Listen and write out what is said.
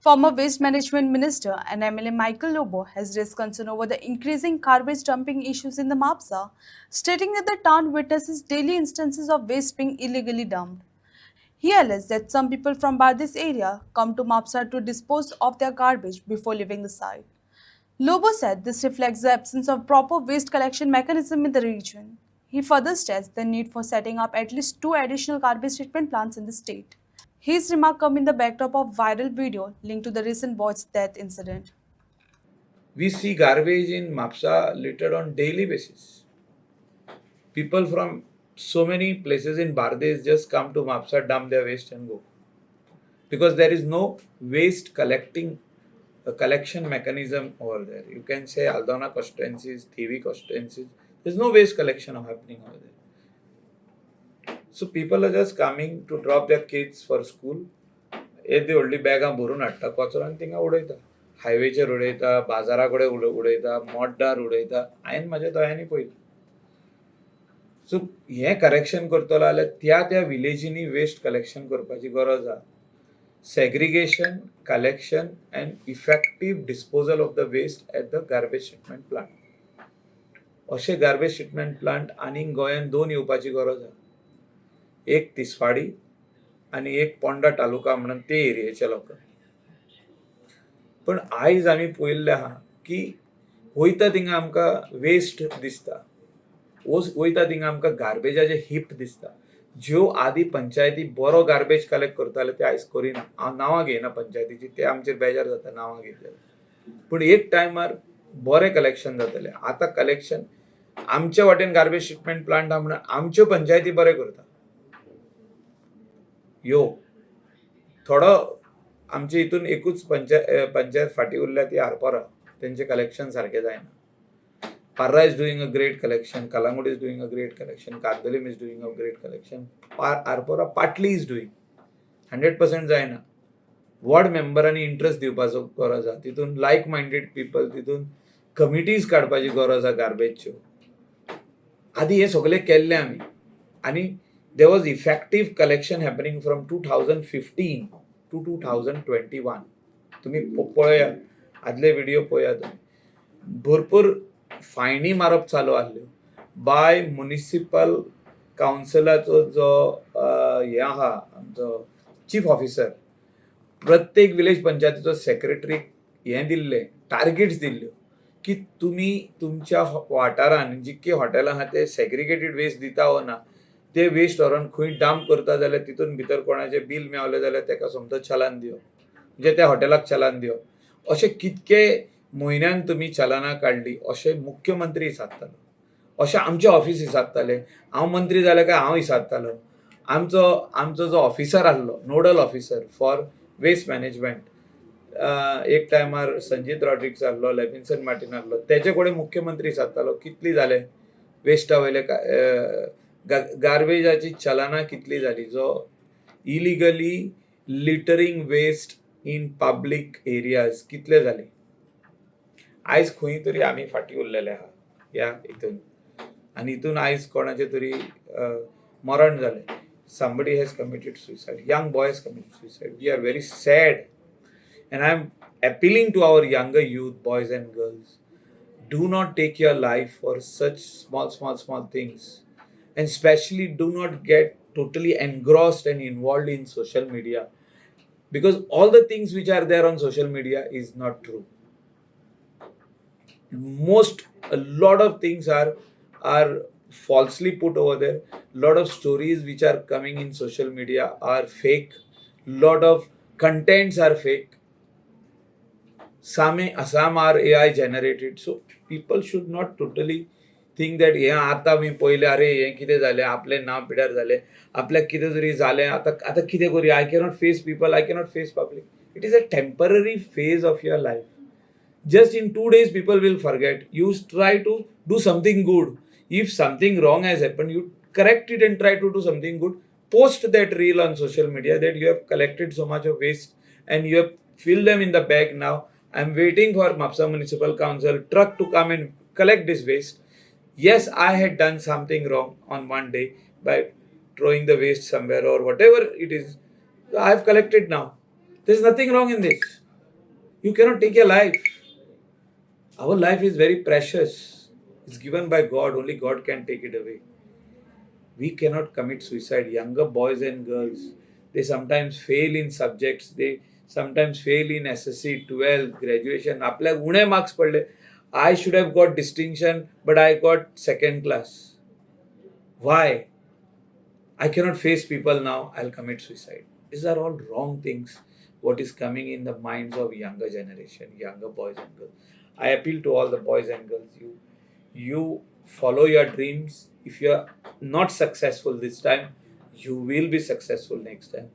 Former Waste Management Minister and MLA Michael Lobo has raised concern over the increasing garbage dumping issues in the Mapsa, stating that the town witnesses daily instances of waste being illegally dumped. He alleged that some people from Bardis area come to Mapsa to dispose of their garbage before leaving the site. Lobo said this reflects the absence of proper waste collection mechanism in the region. He further stressed the need for setting up at least two additional garbage treatment plants in the state. His remark come in the backdrop of viral video linked to the recent boy's death incident. We see garbage in Mapsa littered on daily basis. People from so many places in Bardez just come to Mapsa, dump their waste and go. Because there is no waste collection mechanism over there. You can say Aldona constituencies, Thivi constituencies. There's no waste collection happening over there. So people are just coming to drop their kids for school. येते व्हडली बॅगां भरून हाडटा कचरो आनी थिंगा उडयता. हायवेचेर उडयता, बाजारा कडेन उडयता, मोड्डार उडयता. हांवें म्हाज्या दोळ्यांनी पळयलें. सो हें करेक्शन करतलो जाल्यार त्या विलेजींनी वेस्ट कलेक्शन करपाची गरज आसा. Segregation, collection and effective disposal of the waste at the garbage treatment plant. अशे गार्बेज ट्रीटमेंट प्लांट आनीक गोंयांत दोन येवपाची गरज आसा. एक तिसवाडी आनी एक पोंडा तालुका म्हणून ते एरियेचे लोक. पण आयज आमी पळयल्लें आहा की वयता थिंगा आमकां वेस्ट दिसता. वयता थिंगा आमकां गार्बेजाचे हीप दिसता. ज्यो आदी पंचायती बरो गार्बेज कलेक्ट करताले ते आयज करिना. हांव नांवां घेयना पंचायतीची, ते आमचेर बेजार जाता नांवां घेतले. पूण एक टायमार बरें कलेक्शन जातालें. आतां कलेक्शन आमच्या वाटेन गार्बेज ट्रीटमेंट प्लांट आहा म्हणून आमच्यो पंचायती बरें करता. थोडो आमचे हितून एकूच पंचायत फाटी उरल्या ती आरपोरा. तेंचे कलेक्शन सारकें जायना. Parra is doing a great collection, Kalangudi is doing a great collection, Kardalim is doing a great collection, Arpora partly is doing. 100% जायना. वॉर्ड मेंबरांनी इंटरेस्ट दिवपाचो गरज आसा. तितून लायक मायंडेड पीपल, तितून कमिटीज काडपाची गरज आसा गार्बेजच्यो. आदी हे सगळें केल्लें आमी. आनी there was effective collection happening from 2015 to 2021. तुमी पळया, आदले व्हिडिओ पळया तुमी. भरपूर फायनी मारप चालू आसल्यो बाय म्युनिसिपल कावन्सिलाचो जो हे आहा आमचो चीफ ऑफिसर. प्रत्येक विलेज पंचायतीचो सेक्रेटरीक हें दिल्लें, टार्गेट्स दिल्ल्यो की तुमी तुमच्या वाठारान जितके हॉटेलां आहा ते सेग्रिगेटेड वेस्ट दिता हो ना, ते वेस्ट व्हरून खंय डंप करता जाल्यार तितून भितर कोणाचें बील मेवलें जाल्यार ताका सोमतो चलान दिवप, म्हणजे त्या हॉटेलाक चलान दिवप. अशें कितके म्हयन्यान तुमी चलानां काडली अशें मुख्यमंत्री हिसाबतालो. अशें आमचे ऑफिस हिसाबताले. हांव मंत्री जालें काय हांव हिसाबतालो. आमचो जो ऑफिसर आसलो, nodal officer for waste management, एक टायमार संजीत रॉड्रिक्स आसलो, लेविन्सन मार्टिन आसलो, तेजे कडेन मुख्यमंत्री हिसाबतालो कितली जाले वेस्टा वयले गार्बेजाची चलानां कितली जाली, जो इलिगली लिटरिंग वेस्ट इन पब्लीक एरियाज कितले जाले. आयज खंय तरी आमी फाटी उरलेले आहा ह्या हितून. आनी हितून आयज कोणाचें तरी मरण जालें. Somebody has committed suicide. Young boy has committed suicide. We are very sad. And I am appealing to our younger youth, boys and girls. Do not take your life for such small things. And especially do not get totally engrossed and involved in social media. Because all the things which are there on social media is not true. A lot of things are falsely put over there. Lot of stories which are coming in social media are fake. Lot of contents are fake. Some are AI generated. So people should not totally think that हे आता मी पहिले अरे हे कितें जालें, आपले नांव पिड्यार जालें, आपल्याक कितें तरी जालें, आता कितें करूया. I cannot face people, I cannot face public. It is a temporary phase of your life. Just in 2 days people will forget. You try to do something good. If something wrong has happened, you correct it and try to do something good. Post that reel on social media that you have collected so much of waste and you have filled them in the bag. Now I'm waiting for Mapsa Municipal Council truck to come and collect this waste. Yes, I had done something wrong on one day by throwing the waste somewhere or whatever it is. I have collected now. There's nothing wrong in this. You cannot take a life. Our life is very precious. It's given by God. Only God can take it away. We cannot commit suicide. Younger boys and girls, they sometimes fail in subjects. They sometimes fail in SSC, 12, graduation. आपल्या उणे marks पडले. I should have got distinction, but I got second class. Why? I cannot face people now. I'll commit suicide. These are all wrong things. What is coming in the minds of younger generation, younger boys and girls. I appeal to all the boys and girls. You follow your dreams. If you are not successful this time, you will be successful next time.